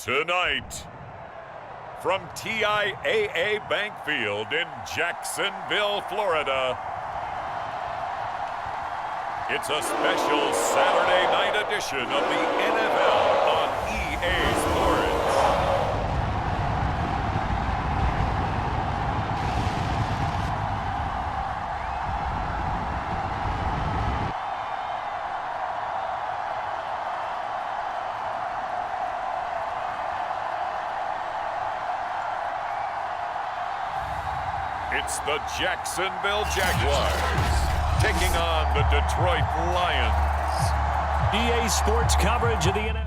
Tonight, from TIAA Bank Field in Jacksonville, Florida, it's a special Saturday night edition of the NFL on EA Sports. It's the Jacksonville Jaguars taking on the Detroit Lions. EA Sports coverage of the NFL.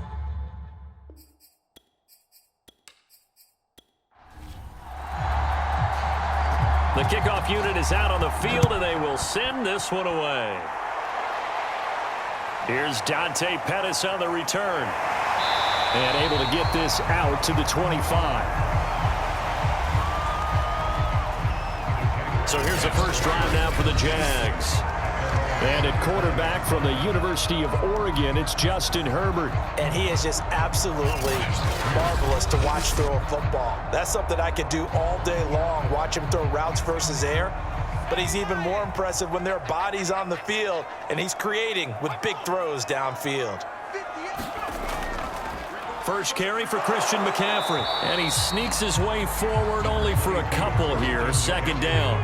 The kickoff unit is out on the field, and they will send this one away. Here's Dante Pettis on the return. And able to get this out to the 25. So here's the first drive now for the Jags. And at quarterback from the University of Oregon, it's Justin Herbert. And he is just absolutely marvelous to watch throw a football. That's something I could do all day long, watch him throw routes versus air. But he's even more impressive when there are bodies on the field, and he's creating with big throws downfield. First carry for Christian McCaffrey. And he sneaks his way forward only for a couple here. Second down.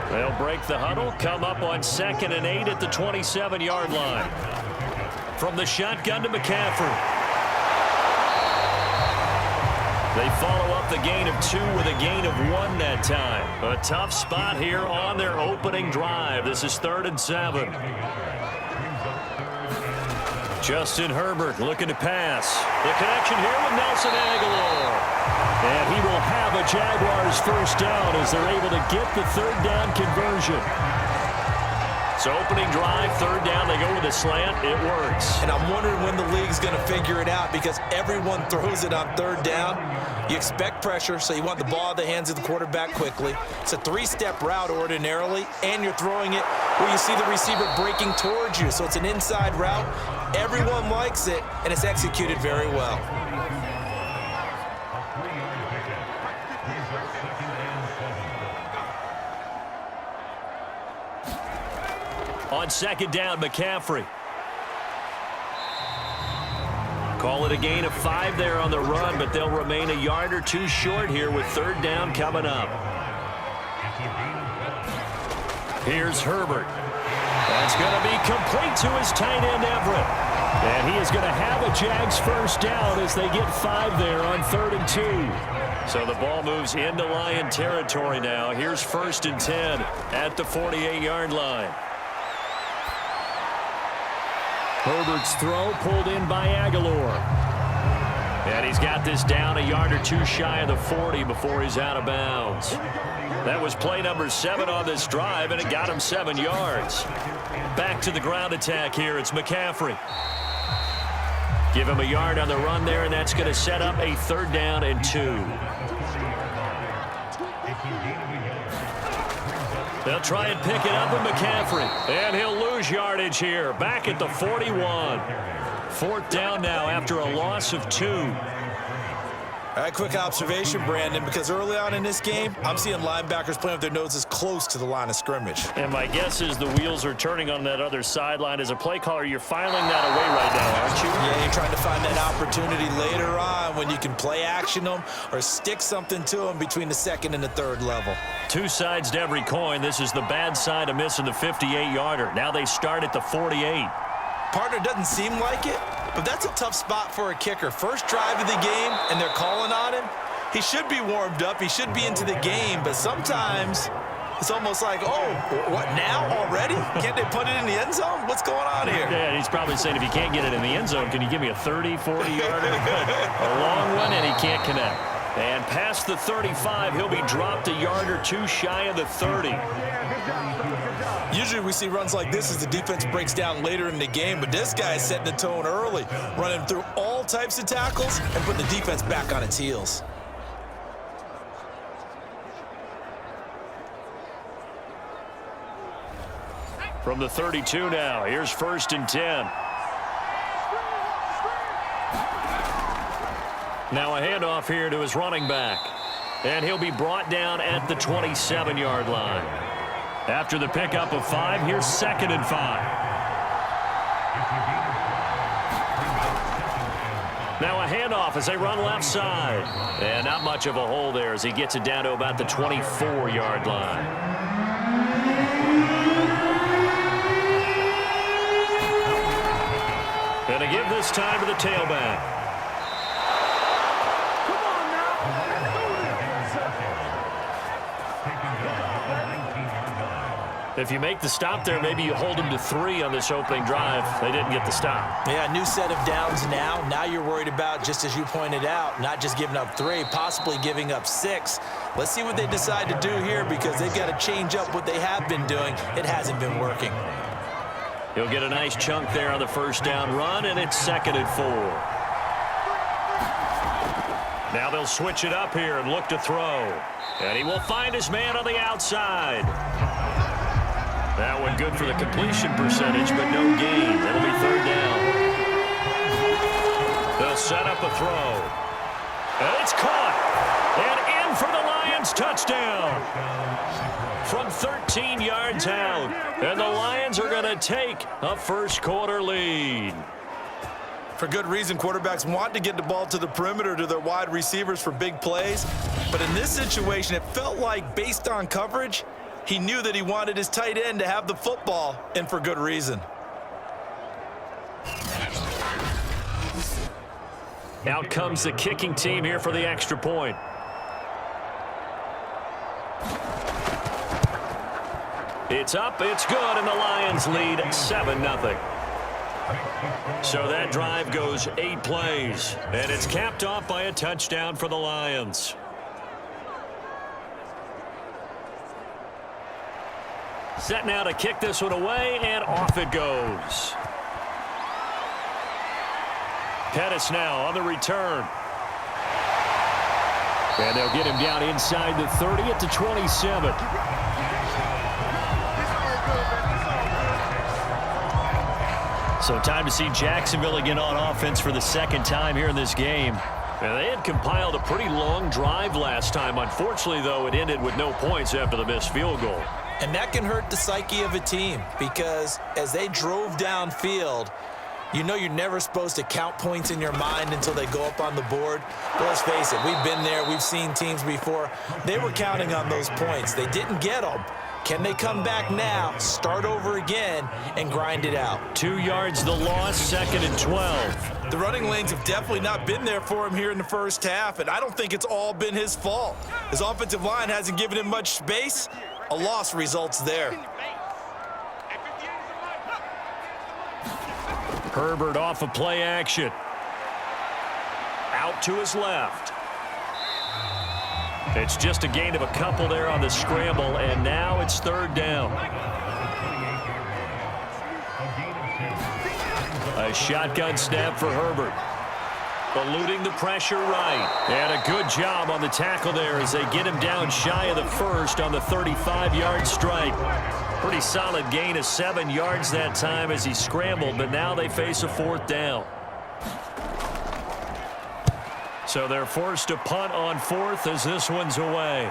They'll break the huddle, come up on 2nd and 8 at the 27-yard line. From the shotgun to McCaffrey. They follow up the gain of 2 with a gain of 1 that time. A tough spot here on their opening drive. This is 3rd and 7. Justin Herbert looking to pass. The connection here with Nelson Aguilar. And he will have a Jaguars first down as they're able to get the 3rd down conversion. So opening drive, 3rd down, they go with a slant. It works. And I'm wondering when the league's going to figure it out because everyone throws it on 3rd down. You expect pressure, so you want the ball in the hands of the quarterback quickly. It's a 3-step route ordinarily, and you're throwing it where you see the receiver breaking towards you. So it's an inside route. Everyone likes it, and it's executed very well. On 2nd down, McCaffrey. Call it a gain of 5 there on the run, but they'll remain a yard or 2 short here with 3rd down coming up. Here's Herbert. That's going to be complete to his tight end, Everett. And he is going to have a Jags first down as they get 5 there on 3rd and 2. So the ball moves into Lion territory now. Here's 1st and 10 at the 48-yard line. Herbert's throw pulled in by Aguilar. And he's got this down a yard or 2 shy of the 40 before he's out of bounds. That was play number 7 on this drive, and it got him 7 yards. Back to the ground attack here. It's McCaffrey. Give him a yard on the run there, and that's going to set up a 3rd down and 2. They'll try and pick it up with McCaffrey. And he'll lose yardage here. Back at the 41. 4th down now after a loss of 2. All right, quick observation, Brandon, because early on in this game, I'm seeing linebackers playing with their noses close to the line of scrimmage. And my guess is the wheels are turning on that other sideline. As a play caller, you're filing that away right now, aren't you? Yeah, you're trying to find that opportunity later on when you can play action them or stick something to them between the 2nd and the 3rd level. 2 sides to every coin. This is the bad side of missing the 58-yarder. Now they start at the 48. Partner doesn't seem like it, but that's a tough spot for a kicker. First drive of the game, and they're calling on him. He should be warmed up. He should be into the game, but sometimes it's almost like, oh, what, now already? Can't they put it in the end zone? What's going on here? Yeah, he's probably saying if you can't get it in the end zone, can you give me a 30, 40-yarder? A long one, and he can't connect. And past the 35, he'll be dropped a yard or 2 shy of the 30. Usually we see runs like this as the defense breaks down later in the game, but this guy is setting the tone early, running through all types of tackles and putting the defense back on its heels. From the 32 now, here's 1st and 10. Now a handoff here to his running back. And he'll be brought down at the 27-yard line. After the pickup of 5, here's 2nd and 5. Now a handoff as they run left side. And not much of a hole there as he gets it down to about the 24-yard line. And to give this time to the tailback. If you make the stop there, maybe you hold them to 3 on this opening drive. They didn't get the stop. Yeah, new set of downs now. Now you're worried about, just as you pointed out, not just giving up 3, possibly giving up 6. Let's see what they decide to do here because they've got to change up what they have been doing. It hasn't been working. He'll get a nice chunk there on the first down run, and it's 2nd and 4. Now they'll switch it up here and look to throw. And he will find his man on the outside. That one good for the completion percentage, but no gain. That'll be 3rd down. They'll set up a throw. And it's caught. And in for the Lions touchdown. From 13 yards out. And the Lions are going to take a first-quarter lead. For good reason, quarterbacks want to get the ball to the perimeter to their wide receivers for big plays. But in this situation, it felt like, based on coverage, he knew that he wanted his tight end to have the football, and for good reason. Out comes the kicking team here for the extra point. It's up, it's good, and the Lions lead 7-0. So that drive goes 8 plays, and it's capped off by a touchdown for the Lions. Set now to kick this one away, and off it goes. Pettis now on the return. And they'll get him down inside the 30 at the 27. So time to see Jacksonville again on offense for the 2nd time here in this game. And they had compiled a pretty long drive last time. Unfortunately, though, it ended with no points after the missed field goal. And that can hurt the psyche of a team because as they drove downfield, you know you're never supposed to count points in your mind until they go up on the board. But let's face it, we've been there. We've seen teams before. They were counting on those points. They didn't get them. Can they come back now, start over again, and grind it out? 2 yards the loss, 2nd and 12. The running lanes have definitely not been there for him here in the first half, and I don't think it's all been his fault. His offensive line hasn't given him much space. A loss results there. Herbert off of play action. Out to his left. It's just a gain of a couple there on the scramble, and now it's 3rd down. A shotgun snap for Herbert. Eluding the pressure right. And a good job on the tackle there as they get him down shy of the first on the 35-yard strike. Pretty solid gain of 7 yards that time as he scrambled, but now they face a 4th down. So they're forced to punt on 4th as this one's away.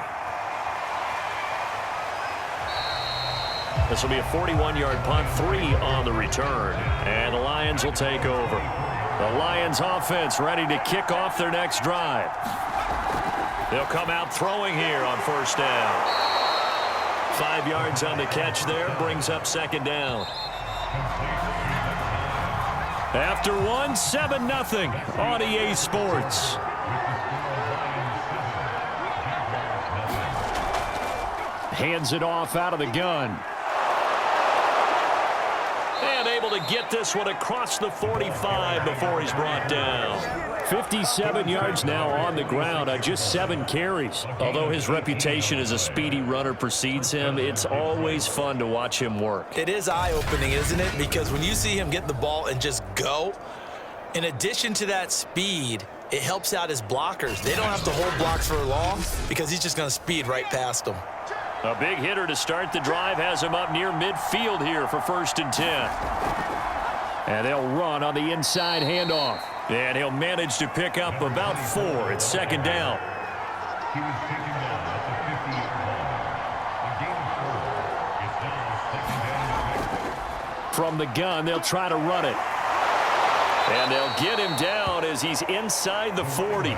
This will be a 41-yard punt, 3 on the return. And the Lions will take over. The Lions offense ready to kick off their next drive. They'll come out throwing here on 1st down. 5 yards on the catch there, brings up 2nd down. After 1, 7-0 on EA Sports. Hands it off out of the gun. And able to get this one across the 45 before he's brought down. 57 yards now on the ground on just 7 carries. Although his reputation as a speedy runner precedes him, it's always fun to watch him work. It is eye-opening, isn't it? Because when you see him get the ball and just go, in addition to that speed, it helps out his blockers. They don't have to hold blocks for long because he's just going to speed right past them. A big hitter to start the drive has him up near midfield here for 1st and 10. And they'll run on the inside handoff. And he'll manage to pick up about 4. It's second down. He was taken down at the 50-yard line. A gain of 4. It's now second down. From the gun, they'll try to run it. And they'll get him down as he's inside the 40.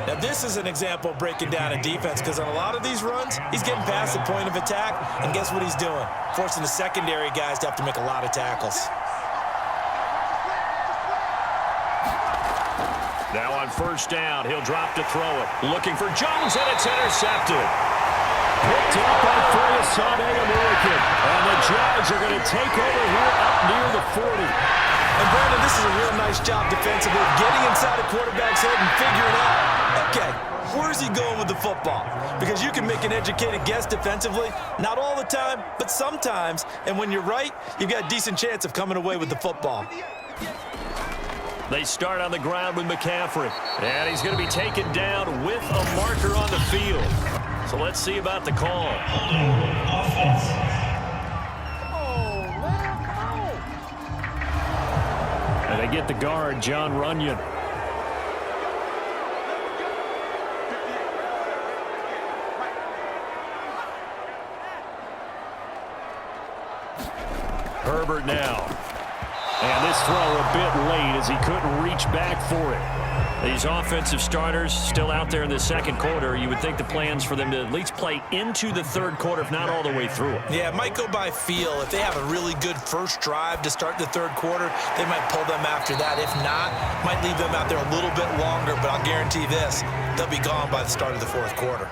Now, this is an example of breaking down a defense because on a lot of these runs, he's getting past the point of attack, and guess what he's doing? Forcing the secondary guys to have to make a lot of tackles. Now on first down, he'll drop to throw it. Looking for Jones, and it's intercepted. Picked up by Fayasade American. And the Jags are going to take over here up near the 40. And Brandon, this is a real nice job defensively, getting inside a quarterback's head and figuring out, okay, where's he going with the football? Because you can make an educated guess defensively, not all the time, but sometimes. And when you're right, you've got a decent chance of coming away with the football. They start on the ground with McCaffrey. And he's going to be taken down with a marker on the field. So let's see about the call. And they get the guard, John Runyon. Herbert now. And this throw a bit late as he couldn't reach back for it. These offensive starters still out there in the second quarter. You would think the plans for them to at least play into the third quarter, if not all the way through it. Yeah, it might go by feel. If they have a really good first drive to start the third quarter, they might pull them after that. If not, might leave them out there a little bit longer, but I'll guarantee this, they'll be gone by the start of the fourth quarter.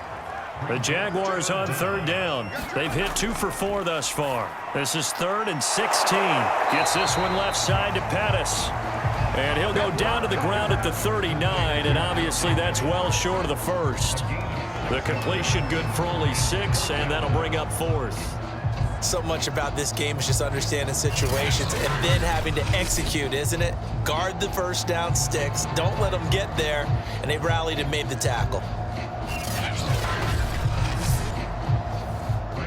The Jaguars on third down. They've hit 2 for 4 thus far. This is 3rd and 16. Gets this one left side to Pettis. And he'll go down to the ground at the 39, and obviously that's well short of the first. The completion good for only 6, and that'll bring up 4th. So much about this game is just understanding situations and then having to execute, isn't it? Guard the first down sticks. Don't let them get there, and they rallied and made the tackle.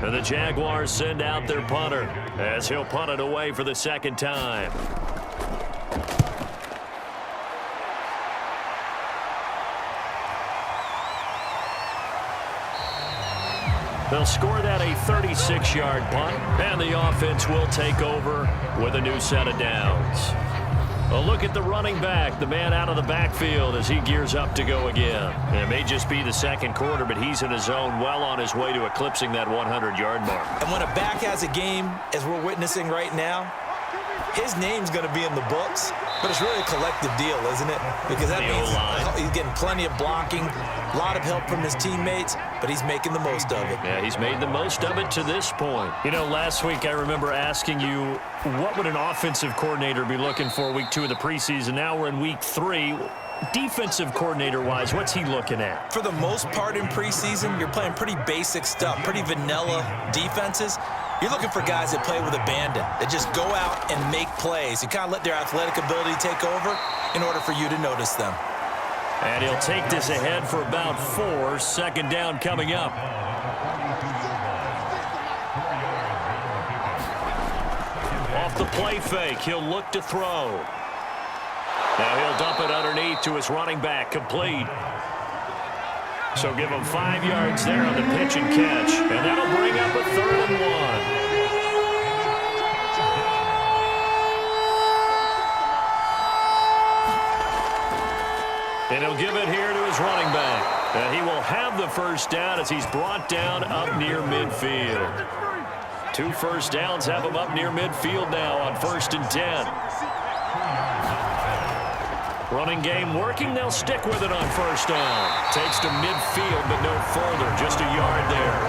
And the Jaguars send out their punter as he'll punt it away for the second time. They'll score that a 36-yard punt, and the offense will take over with a new set of downs. A look at the running back, the man out of the backfield as he gears up to go again. And it may just be the second quarter, but he's in his zone, well on his way to eclipsing that 100-yard mark. And when a back has a game, as we're witnessing right now, his name's going to be in the books, but it's really a collective deal, isn't it? Because that means he's getting plenty of blocking, a lot of help from his teammates, but he's making the most of it. Yeah, he's made the most of it to this point. You know, last week I remember asking you, what would an offensive coordinator be looking for week 2 of the preseason? Now we're in week 3. Defensive coordinator-wise, what's he looking at? For the most part in preseason, you're playing pretty basic stuff, pretty vanilla defenses. You're looking for guys that play with abandon, that just go out and make plays. You kind of let their athletic ability take over in order for you to notice them. And he'll take this ahead for about 4. Second down coming up. Off the play fake, he'll look to throw. Now he'll dump it underneath to his running back, complete. So give him 5 yards there on the pitch and catch. And that'll bring up a 3rd and 1. And he'll give it here to his running back. And he will have the first down as he's brought down up near midfield. 2 first downs have him up near midfield now on 1st and 10. Running game working. They'll stick with it on first down. Takes to midfield, but no further. Just a yard there.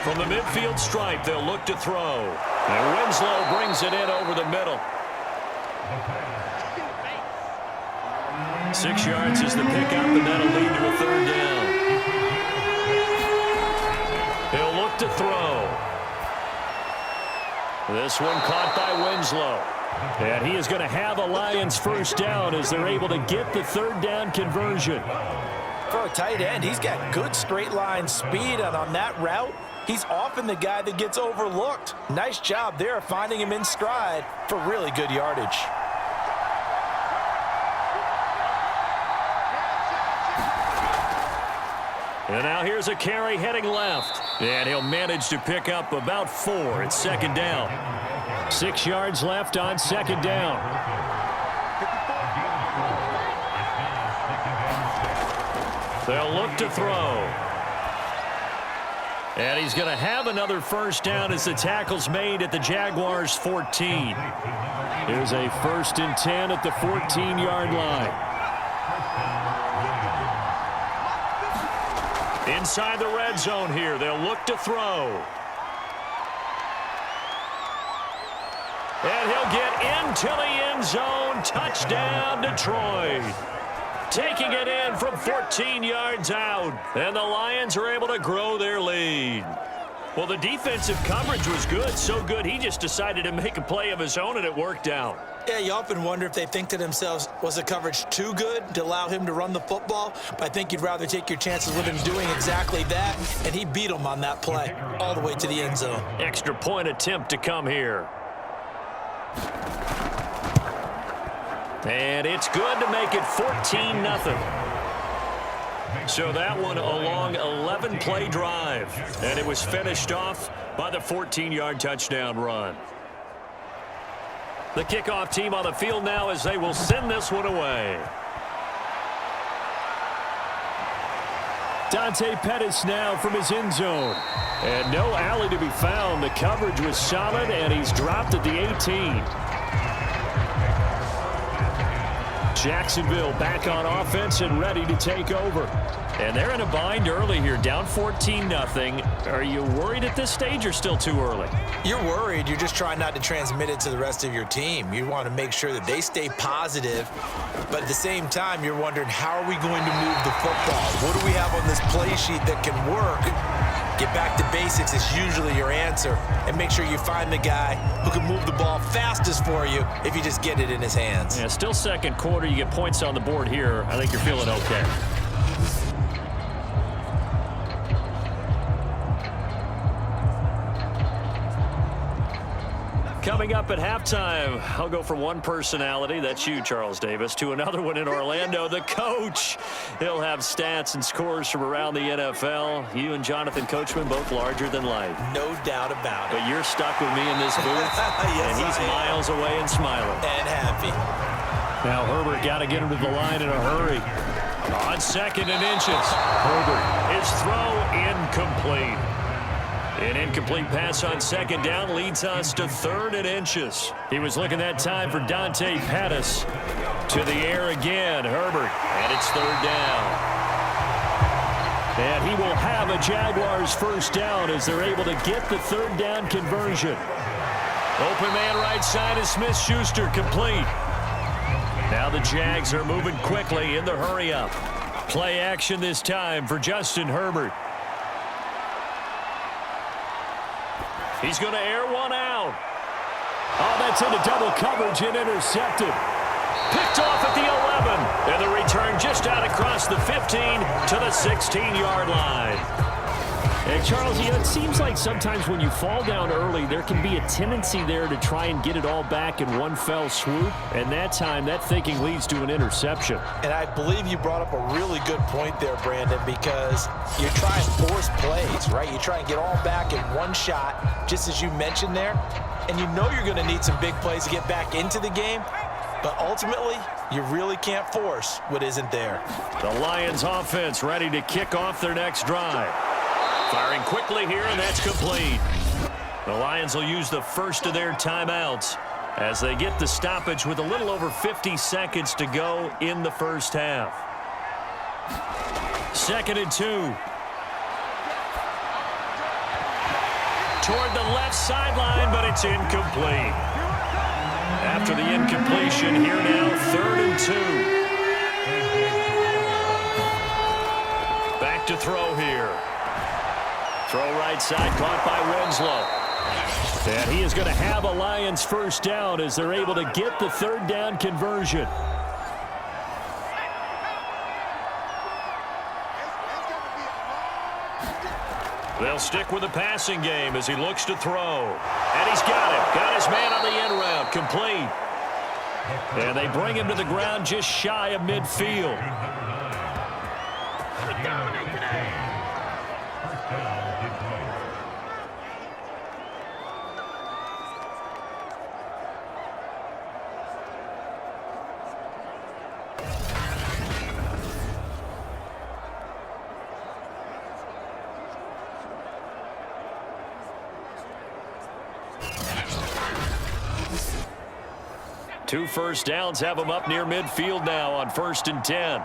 From the midfield stripe, they'll look to throw. And Winslow brings it in over the middle. 6 yards is the pickup, and that'll lead to a 3rd down. He'll look to throw. This one caught by Winslow. And he is going to have a Lions first down as they're able to get the 3rd down conversion. For a tight end, he's got good straight line speed, and on that route, he's often the guy that gets overlooked. Nice job there finding him in stride for really good yardage. And now here's a carry heading left. And he'll manage to pick up about 4. It's second down. 6 yards left on second down. They'll look to throw. And he's going to have another first down as the tackle's made at the Jaguars' 14. Here's a 1st and 10 at the 14-yard line. Inside the red zone here, they'll look to throw. And he'll get into the end zone. Touchdown, Detroit. Taking it in from 14 yards out. And the Lions are able to grow their lead. Well, the defensive coverage was good. So good, he just decided to make a play of his own, and it worked out. Yeah, you often wonder if they think to themselves, was the coverage too good to allow him to run the football? But I think you'd rather take your chances with him doing exactly that, and he beat him on that play all the way to the end zone. Extra point attempt to come here. And it's good to make it 14-0. So that one a long 11-play drive, and it was finished off by the 14-yard touchdown run. The kickoff team on the field now as they will send this one away. Dante Pettis now from his end zone. And no alley to be found. The coverage was solid, and he's dropped at the 18. Jacksonville back on offense and ready to take over. And they're in a bind early here, down 14-0. Are you worried at this stage or still too early? You're worried. You're just trying not to transmit it to the rest of your team. You want to make sure that they stay positive. But at the same time, you're wondering, how are we going to move the football? What do we have on this play sheet that can work? Get back to basics is usually your answer. And make sure you find the guy who can move the ball fastest for you if you just get it in his hands. Yeah, still second quarter. You get points on the board here. I think you're feeling okay. Coming up at halftime, I'll go from one personality, that's you, Charles Davis, to another one in Orlando, the coach. He'll have stats and scores from around the NFL. You and Jonathan Coachman, both larger than life. No doubt about it. But you're stuck with me in this booth, yes, and he's miles away and smiling. And happy. Now Herbert got to get him to the line in a hurry. On 2nd and inches, Herbert, his throw incomplete. An incomplete pass on 2nd down leads us to 3rd and inches. He was looking that time for Dante Pettis. To the air again, Herbert, and it's 3rd down. And he will have a Jaguars first down as they're able to get the 3rd down conversion. Open man right side is Smith-Schuster, complete. Now the Jags are moving quickly in the hurry-up. Play action this time for Justin Herbert. He's going to air one out. Oh, that's into double coverage and intercepted. Picked off at the 11. And the return just out across the 15 to the 16-yard line. And Charles, it seems like sometimes when you fall down early, there can be a tendency there to try and get it all back in one fell swoop. And that time, that thinking leads to an interception. And I believe you brought up a really good point there, Brandon, because you're trying to force plays, right? You try and get all back in one shot, just as you mentioned there. And you know you're going to need some big plays to get back into the game. But ultimately, you really can't force what isn't there. The Lions offense ready to kick off their next drive. Firing quickly here, and that's complete. The Lions will use the first of their timeouts as they get the stoppage with a little over 50 seconds to go in the first half. 2nd and 2. Toward the left sideline, but it's incomplete. After the incompletion, here now, 3rd and 2. Back to throw here. Throw right side, caught by Winslow. And he is going to have a Lions first down as they're able to get the 3rd down conversion. They'll stick with the passing game as he looks to throw. And he's got him. Got his man on the end route. Complete. And they bring him to the ground just shy of midfield. First down, get going. Two first downs have them up near midfield now on 1st and 10.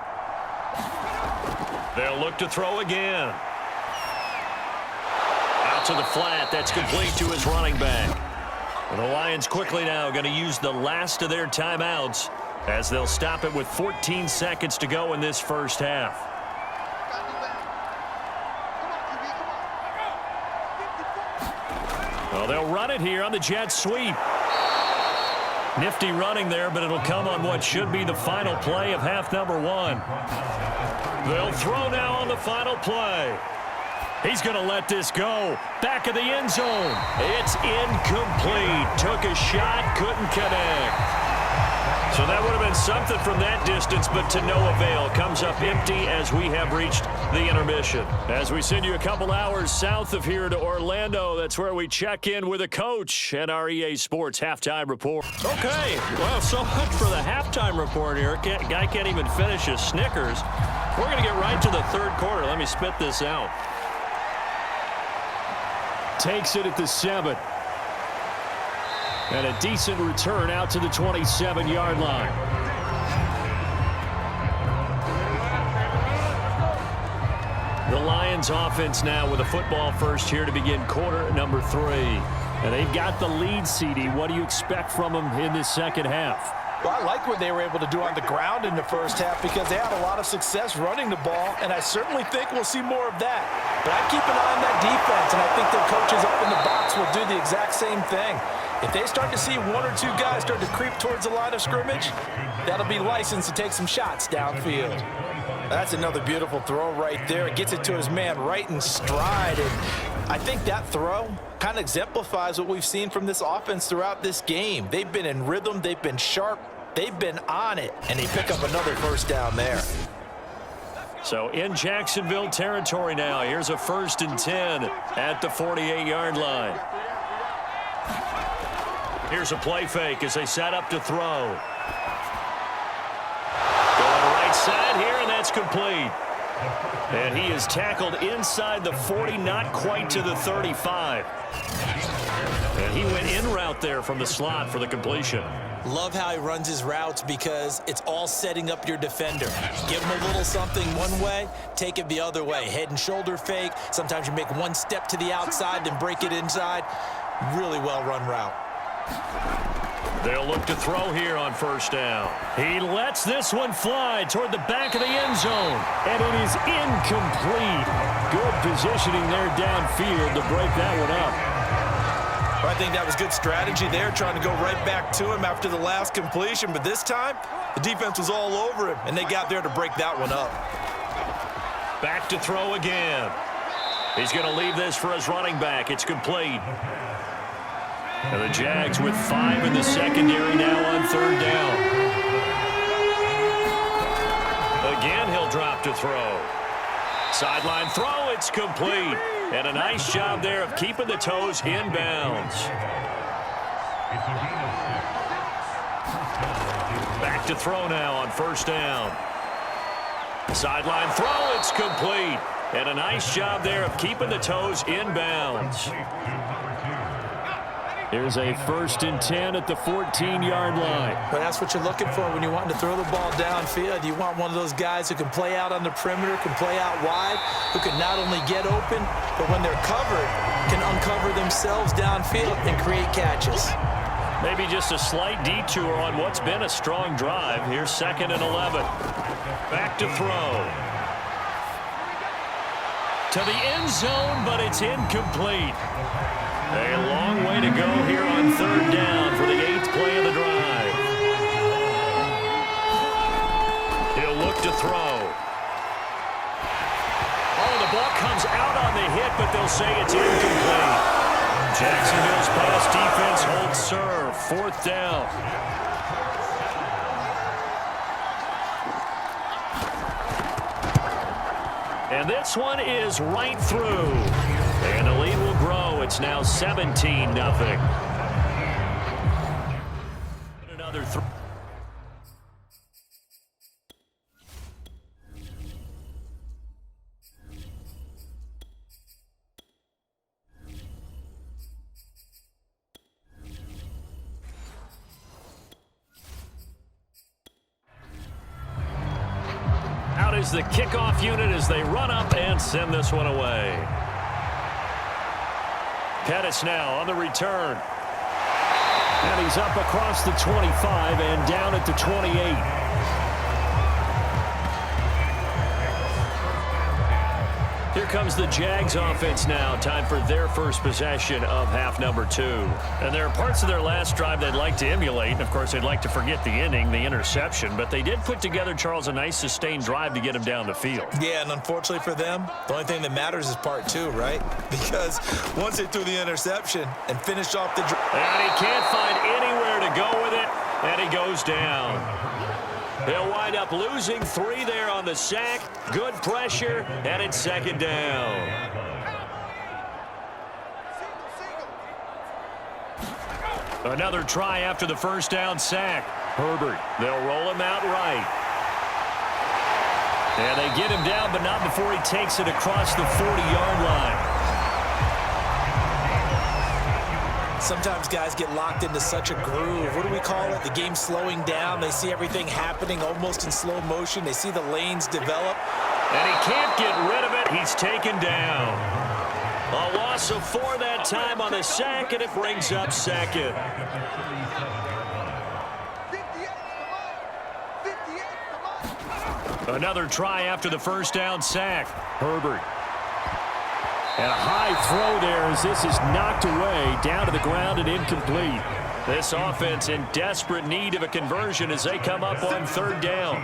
They'll look to throw again. Out to the flat. That's complete to his running back. The Lions quickly now going to use the last of their timeouts as they'll stop it with 14 seconds to go in this first half. Well, they'll run it here on the jet sweep. Nifty running there, but it'll come on what should be the final play of half number 1. They'll throw now on the final play. He's going to let this go. Back of the end zone. It's incomplete. Took a shot, couldn't connect. So that would have been something from that distance, but to no avail. Comes up empty as we have reached the intermission. As we send you a couple hours south of here to Orlando, that's where we check in with a coach and our EA Sports halftime report. Okay, well, so much for the halftime report here. Guy can't even finish his Snickers. We're going to get right to the third quarter. Let me spit this out. Takes it at the 7. And a decent return out to the 27-yard line. The Lions offense now with a football first here to begin quarter number 3. And they've got the lead, CD. What do you expect from them in this second half? Well, I like what they were able to do on the ground in the first half because they had a lot of success running the ball, and I certainly think we'll see more of that. But I keep an eye on that defense, and I think their coaches up in the box will do the exact same thing. If they start to see 1 or 2 guys start to creep towards the line of scrimmage, that'll be licensed to take some shots downfield. That's another beautiful throw right there. It gets it to his man right in stride. And I think that throw kind of exemplifies what we've seen from this offense throughout this game. They've been in rhythm. They've been sharp. They've been on it. And they pick up another first down there. So in Jacksonville territory now. Here's a 1st and 10 at the 48-yard line. Here's a play fake as they set up to throw. Going right side here, and that's complete. And he is tackled inside the 40, not quite to the 35. And he went in route there from the slot for the completion. Love how he runs his routes because it's all setting up your defender. Give him a little something one way, take it the other way. Head and shoulder fake. Sometimes you make one step to the outside, then break it inside. Really well run route. They'll look to throw here on 1st down. He lets this one fly toward the back of the end zone. And it is incomplete. Good positioning there downfield to break that one up. I think that was good strategy there, trying to go right back to him after the last completion. But this time, the defense was all over him, and they got there to break that one up. Back to throw again. He's going to leave this for his running back. It's complete. And the Jags with 5 in the secondary now on 3rd down. Again, he'll drop to throw. Sideline throw, it's complete. And a nice job there of keeping the toes inbounds. Back to throw now on 1st down. Sideline throw, it's complete. And a nice job there of keeping the toes inbounds. Here's a 1st and 10 at the 14-yard line. But that's what you're looking for when you want to throw the ball downfield. You want one of those guys who can play out on the perimeter, can play out wide, who can not only get open, but when they're covered, can uncover themselves downfield and create catches. Maybe just a slight detour on what's been a strong drive. Here's 2nd and 11. Back to throw. To the end zone, but it's incomplete. A long way to go here on 3rd down for the 8th play of the drive. He'll look to throw. Oh, the ball comes out on but they'll say it's incomplete. Jacksonville's pass defense holds serve. 4th down. And this one is right through. And the lead will grow. It's now 17-0. Another throw. Out is the kickoff unit as they run up and send this one away. Pettis now on the return. And he's up across the 25 and down at the 28. Here comes the Jags offense now. Time for their first possession of half number 2. And there are parts of their last drive they'd like to emulate. And, of course, they'd like to forget the inning, the interception. But they did put together, Charles, a nice sustained drive to get him down the field. Yeah, and unfortunately for them, the only thing that matters is part 2, right? Because once they threw the interception and finished off the drive. And he can't find anywhere to go with it. And he goes down. They'll wind up losing 3 there on the sack. Good pressure, and it's 2nd down. Another try after the first down sack. Herbert, they'll roll him out right. And they get him down, but not before he takes it across the 40-yard line. Sometimes guys get locked into such a groove. What do we call it? The game slowing down. They see everything happening almost in slow motion. They see the lanes develop. And he can't get rid of it. He's taken down. A loss of 4 that time on the sack, and it brings up 2nd. Another try after the first down sack. Herbert. And a high throw there as this is knocked away, down to the ground and incomplete. This offense in desperate need of a conversion as they come up on 3rd down.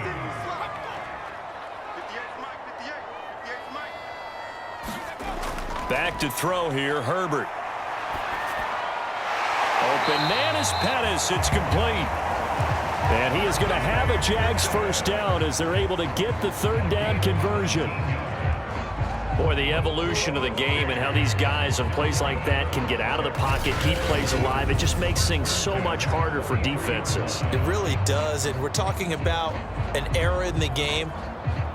Back to throw here, Herbert. Open man is Pettis. It's complete. And he is going to have a Jags first down as they're able to get the 3rd down conversion. Boy, the evolution of the game and how these guys on plays like that can get out of the pocket, keep plays alive, it just makes things so much harder for defenses. It really does, and we're talking about an era in the game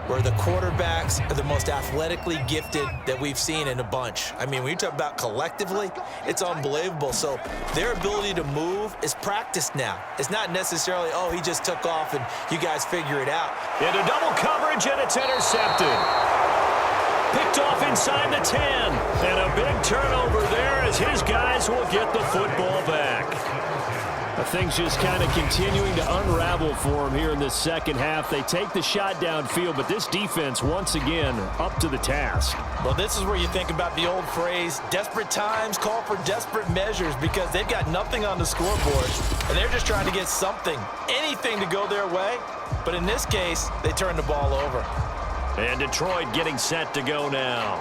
where the quarterbacks are the most athletically gifted that we've seen in a bunch. I mean, when you talk about collectively, it's unbelievable. So their ability to move is practiced now. It's not necessarily, oh, he just took off and you guys figure it out. Into double coverage, and it's intercepted. Picked off inside the 10. And a big turnover there as his guys will get the football back. Things just kind of continuing to unravel for him here in this second half. They take the shot downfield, but this defense, once again, up to the task. Well, this is where you think about the old phrase, desperate times call for desperate measures, because they've got nothing on the scoreboard, and they're just trying to get something, anything to go their way. But in this case, they turn the ball over. And Detroit getting set to go now.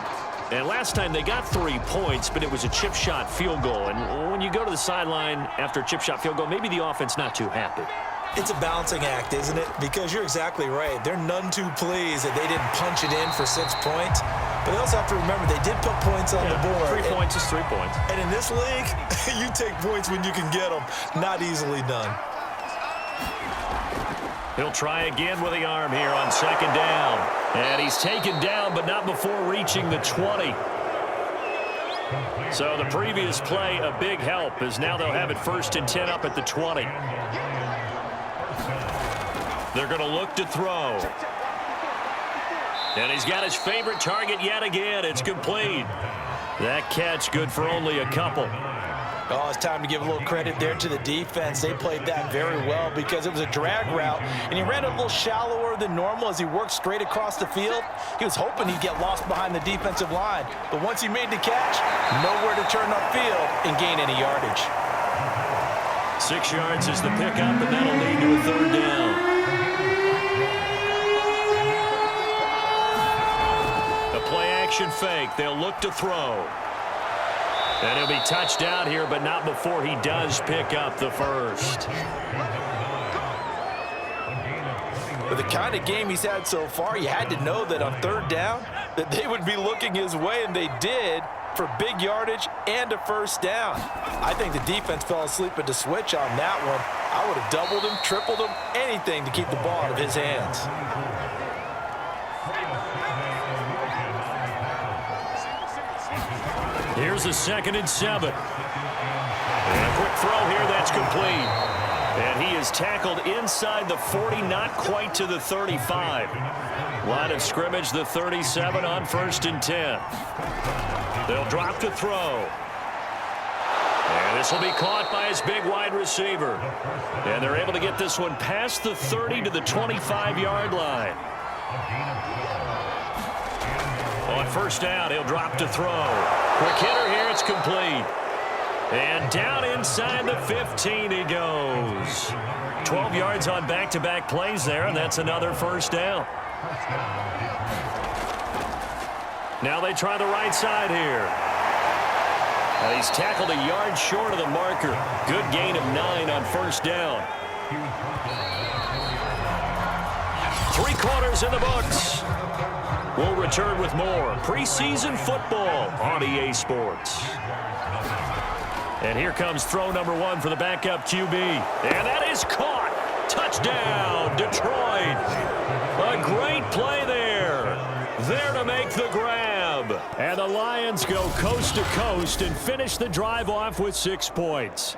And last time they got 3 points, but it was a chip shot field goal. And when you go to the sideline after a chip shot field goal, maybe the offense not too happy. It's a balancing act, isn't it? Because you're exactly right. They're none too pleased that they didn't punch it in for 6 points. But they also have to remember they did put points on the board. 3 points is 3 points. And in this league, you take points when you can get them. Not easily done. He'll try again with the arm here on 2nd down. And he's taken down, but not before reaching the 20. So the previous play, a big help, as now they'll have it 1st and 10 up at the 20. They're going to look to throw. And he's got his favorite target yet again. It's complete. That catch good for only a couple. Oh, it's time to give a little credit there to the defense. They played that very well because it was a drag route, and he ran a little shallower than normal as he worked straight across the field. He was hoping he'd get lost behind the defensive line, but once he made the catch, nowhere to turn upfield and gain any yardage. 6 yards is the pickup, and that'll lead to a 3rd down. The play play-action fake. They'll look to throw. And he'll be touched down here, but not before he does pick up the first. With the kind of game he's had so far, you had to know that on third down that they would be looking his way, and they did, for big yardage and a first down. I think the defense fell asleep at the switch on that one. I would have doubled him, tripled him, anything to keep the ball out of his hands. Here's a 2nd and 7. And a quick throw here, that's complete. And he is tackled inside the 40, not quite to the 35. Line of scrimmage, the 37 on 1st and 10. They'll drop to throw. And this will be caught by his big wide receiver. And they're able to get this one past the 30 to the 25-yard line. On 1st down, he'll drop to throw. Quick hitter here, it's complete. And down inside the 15 he goes. 12 yards on back-to-back plays there, and that's another first down. Now they try the right side here. And he's tackled a yard short of the marker. Good gain of 9 on 1st down. 3 quarters in the books. We'll return with more preseason football on EA Sports. And here comes throw number 1 for the backup QB. And that is caught. Touchdown, Detroit. A great play there. There to make the grab. And the Lions go coast to coast and finish the drive off with 6 points.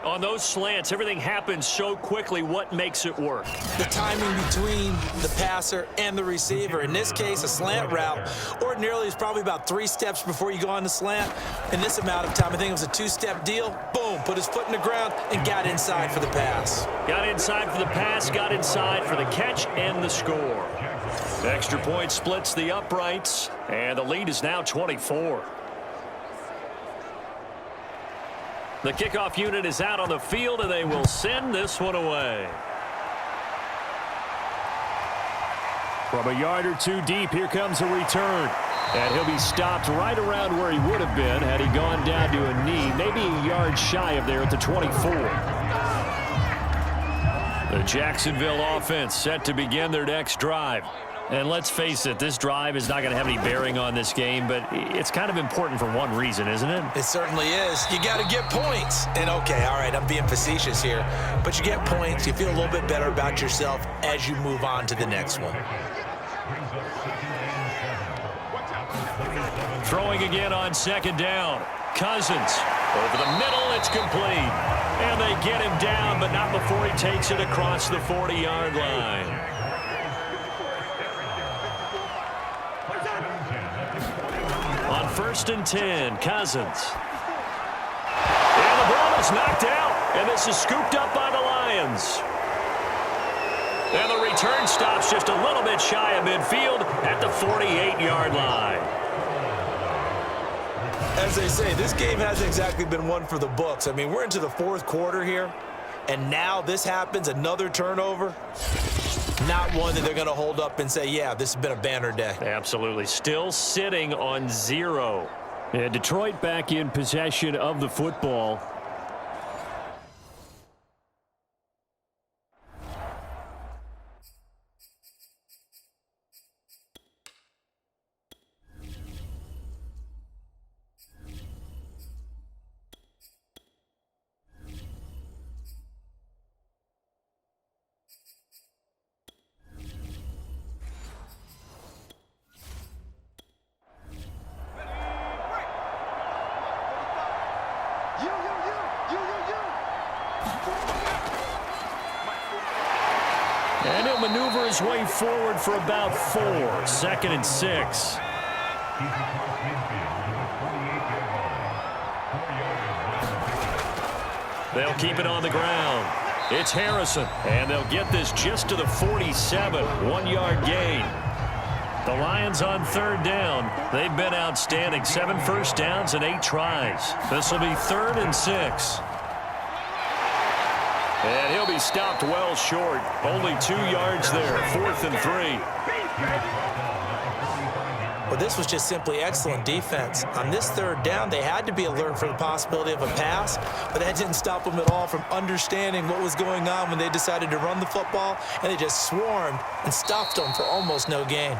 On those slants, everything happens so quickly. What makes it work? The timing between the passer and the receiver. In this case, a slant route ordinarily is probably about 3 steps before you go on the slant. In this amount of time, I think it was a 2-step deal. Boom, put his foot in the ground and got inside for the pass. Got inside for the pass, got inside for the catch and the score. Extra point splits the uprights, and the lead is now 24. The kickoff unit is out on the field, and they will send this one away. From a yard or 2 deep, here comes a return. And he'll be stopped right around where he would have been had he gone down to a knee, maybe a yard shy of there at the 24. The Jacksonville offense set to begin their next drive. And let's face it, this drive is not going to have any bearing on this game, but it's kind of important for one reason, isn't it? It certainly is. You got to get points. And, okay, all right, I'm being facetious here. But you get points, you feel a little bit better about yourself as you move on to the next one. Throwing again on 2nd down. Cousins over the middle, it's complete. And they get him down, but not before he takes it across the 40-yard line. On 1st and 10, Cousins. And the ball is knocked out, and this is scooped up by the Lions. And the return stops just a little bit shy of midfield at the 48-yard line. As they say, this game hasn't exactly been one for the books. I mean, we're into the 4th quarter here, and now this happens, another turnover. Not one that they're going to hold up and say, yeah, this has been a banner day. Absolutely. Still sitting on 0. And Detroit back in possession of the football. And he'll maneuver his way forward for about 4. 2nd and 6. They'll keep it on the ground. It's Harrison, and they'll get this just to the 47. 1-yard gain. The Lions on 3rd down. They've been outstanding. 7 first downs and 8 tries. This will be 3rd and 6. And he'll be stopped well short. Only 2 yards there. 4th and 3. Well, this was just simply excellent defense. On this third down, they had to be alert for the possibility of a pass, but that didn't stop them at all from understanding what was going on when they decided to run the football, and they just swarmed and stuffed them for almost no gain.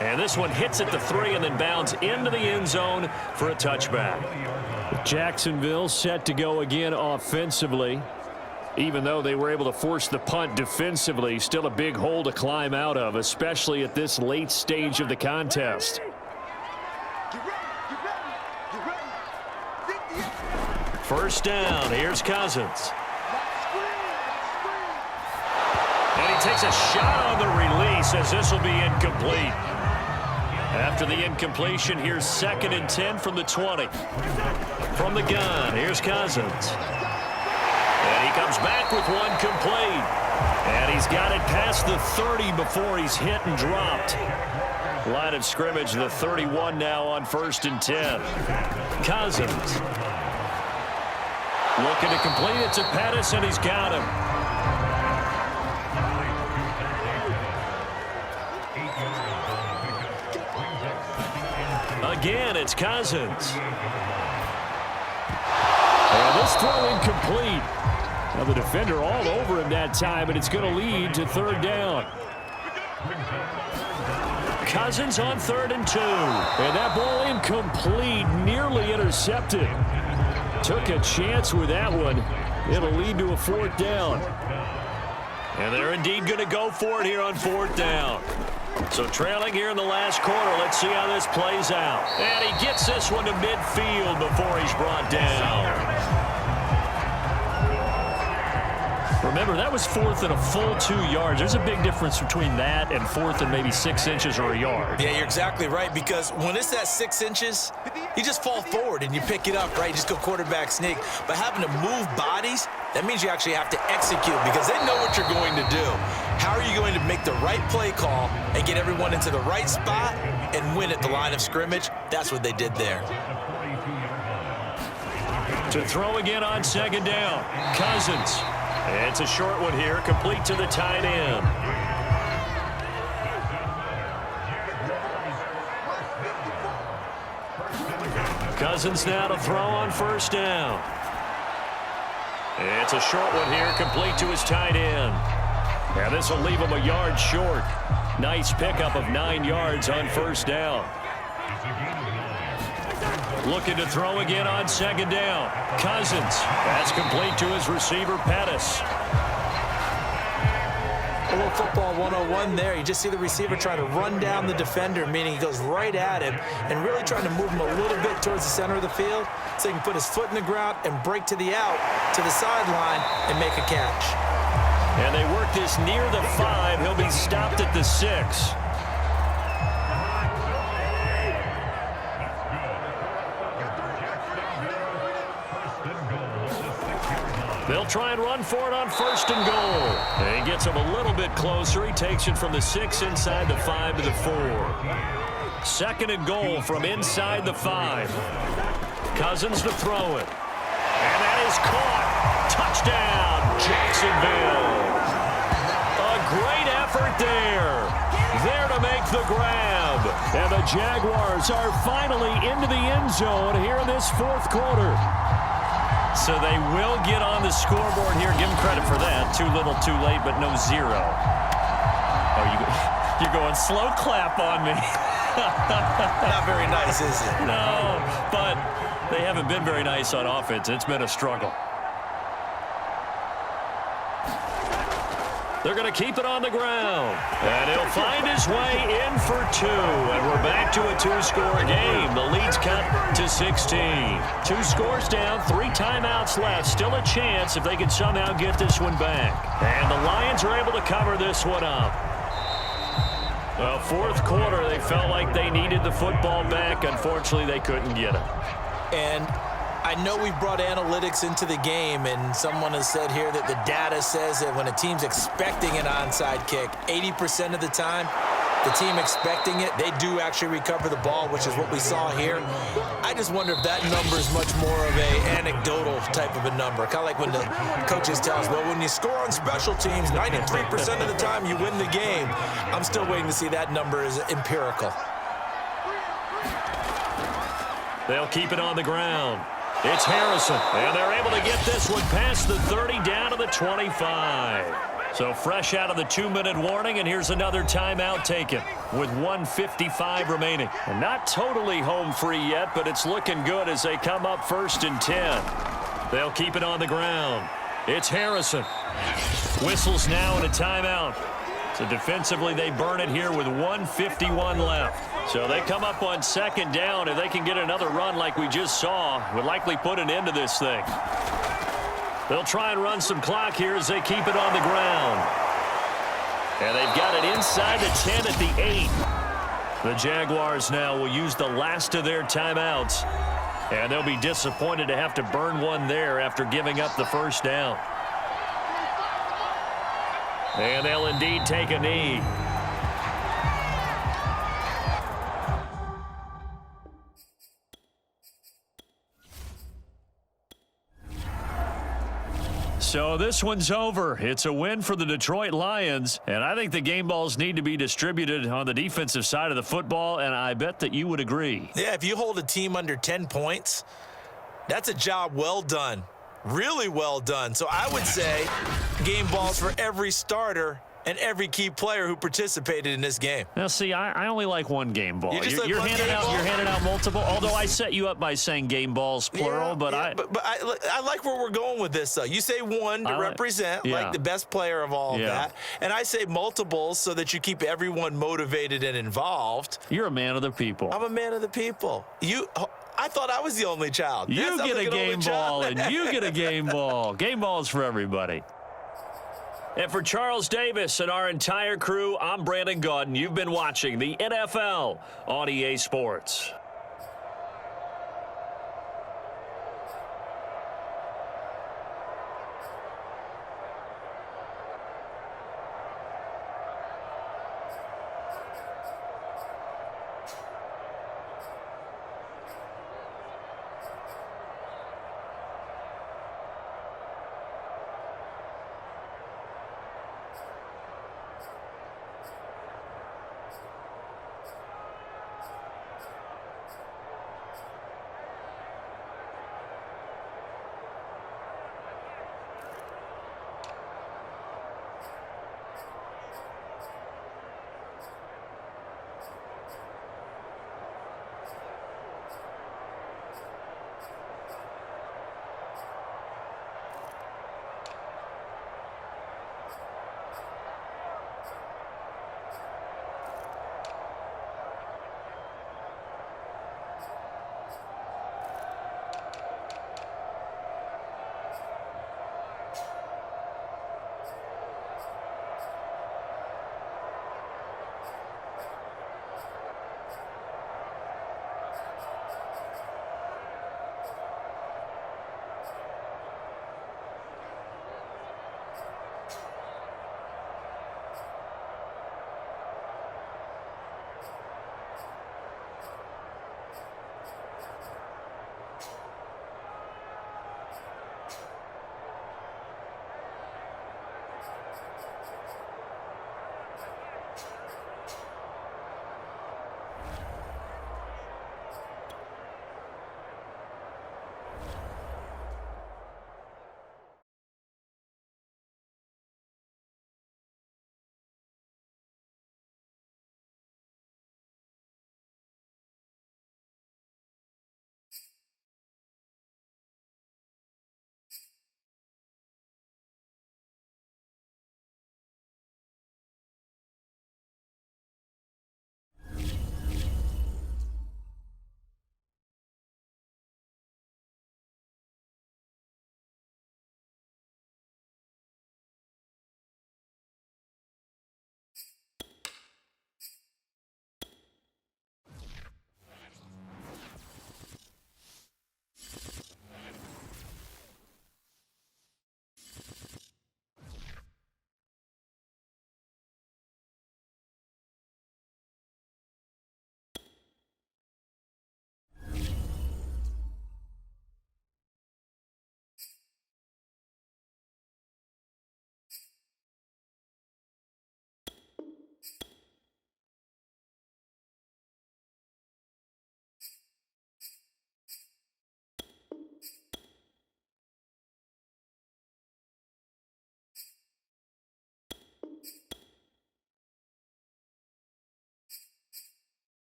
And this one hits at the 3 and then bounds into the end zone for a touchback. Jacksonville set to go again offensively. Even though they were able to force the punt defensively, still a big hole to climb out of, especially at this late stage of the contest. First down, here's Cousins. And he takes a shot on the release as this will be incomplete. After the incompletion, here's 2nd and 10 from the 20. From the gun, here's Cousins. And he comes back with one complete. And he's got it past the 30 before he's hit and dropped. Line of scrimmage, the 31 now on 1st and 10. Cousins. Looking to complete it to Pettis, and he's got him. Again, it's Cousins. And this throw incomplete. Now the defender all over him that time, and it's going to lead to 3rd down. Cousins on 3rd and 2. And that ball incomplete, nearly intercepted. Took a chance with that one. It'll lead to a 4th down. And they're indeed going to go for it here on 4th down. So trailing here in the last quarter, let's see how this plays out. And he gets this one to midfield before he's brought down. Remember, that was 4th and a full 2 yards. There's a big difference between that and 4th and maybe 6 inches or a yard. Yeah, you're exactly right, because when it's that 6 inches, you just fall forward and you pick it up, right? You just go quarterback sneak. But having to move bodies, that means you actually have to execute because they know what you're going to do. How are you going to make the right play call and get everyone into the right spot and win at the line of scrimmage? That's what they did there. To throw again on 2nd down, Cousins. It's a short one here, complete to the tight end. Cousins now to throw on 1st down. It's a short one here, complete to his tight end. And this will leave him a yard short. Nice pickup of 9 yards on 1st down. Looking to throw again on 2nd down. Cousins. That's complete to his receiver, Pettis. A little football 101 there. You just see the receiver try to run down the defender, meaning he goes right at him and really trying to move him a little bit towards the center of the field so he can put his foot in the ground and break to the out, to the sideline, and make a catch. And they work this near the 5. He'll be stopped at the 6. They'll try and run for it on 1st and goal. And he gets him a little bit closer. He takes it from the 6 inside the 5 to the 4. 2nd and goal from inside the 5. Cousins to throw it. And that is caught. Touchdown, Jacksonville. A great effort there. There to make the grab. And the Jaguars are finally into the end zone here in this 4th quarter. So they will get on the scoreboard here. Give them credit for that. Too little, too late, but no 0. Oh, you're going slow clap on me. Not very nice, is it? No, but they haven't been very nice on offense. It's been a struggle. They're going to keep it on the ground. And he'll find his way in for 2. And we're back to a 2-score game. The lead's cut to 16. 2 scores down, 3 timeouts left. Still a chance if they can somehow get this one back. And the Lions are able to cover this one up. Well, 4th quarter, they felt like they needed the football back. Unfortunately, they couldn't get it. And I know we brought analytics into the game, and someone has said here that the data says that when a team's expecting an onside kick, 80% of the time, the team expecting it, they do actually recover the ball, which is what we saw here. I just wonder if that number is much more of a anecdotal type of a number. Kind of like when the coaches tell us, well, when you score on special teams, 93% of the time you win the game. I'm still waiting to see that number is empirical. They'll keep it on the ground. It's Harrison, and they're able to get this one past the 30 down to the 25. So fresh out of the 2-minute warning, and here's another timeout taken with 1:55 remaining. And not totally home free yet, but it's looking good as they come up 1st and 10. They'll keep it on the ground. It's Harrison. Whistles now and a timeout. So defensively, they burn it here with 1:51 left. So they come up on 2nd down. If they can get another run like we just saw, would likely put an end to this thing. They'll try and run some clock here as they keep it on the ground. And they've got it inside the 10 at the 8. The Jaguars now will use the last of their timeouts. And they'll be disappointed to have to burn one there after giving up the 1st down. And they'll indeed take a knee. So this one's over. It's a win for the Detroit Lions, and I think the game balls need to be distributed on the defensive side of the football, and I bet that you would agree. Yeah, if you hold a team under 10 points, that's a job well done. Really well done. So I would say game balls for every starter and every key player who participated in this game. Now, see, I only like one game ball. You're handing out multiple. Although I set you up by saying game balls plural, but I like where we're going with this. Though you say one to represent like the best player of all of that, and I say multiples so that you keep everyone motivated and involved. You're a man of the people. I'm a man of the people. I thought I was the only child. You get a game ball, and you get a game ball. Game balls for everybody. And for Charles Davis and our entire crew, I'm Brandon Gaudin. You've been watching the NFL on EA Sports.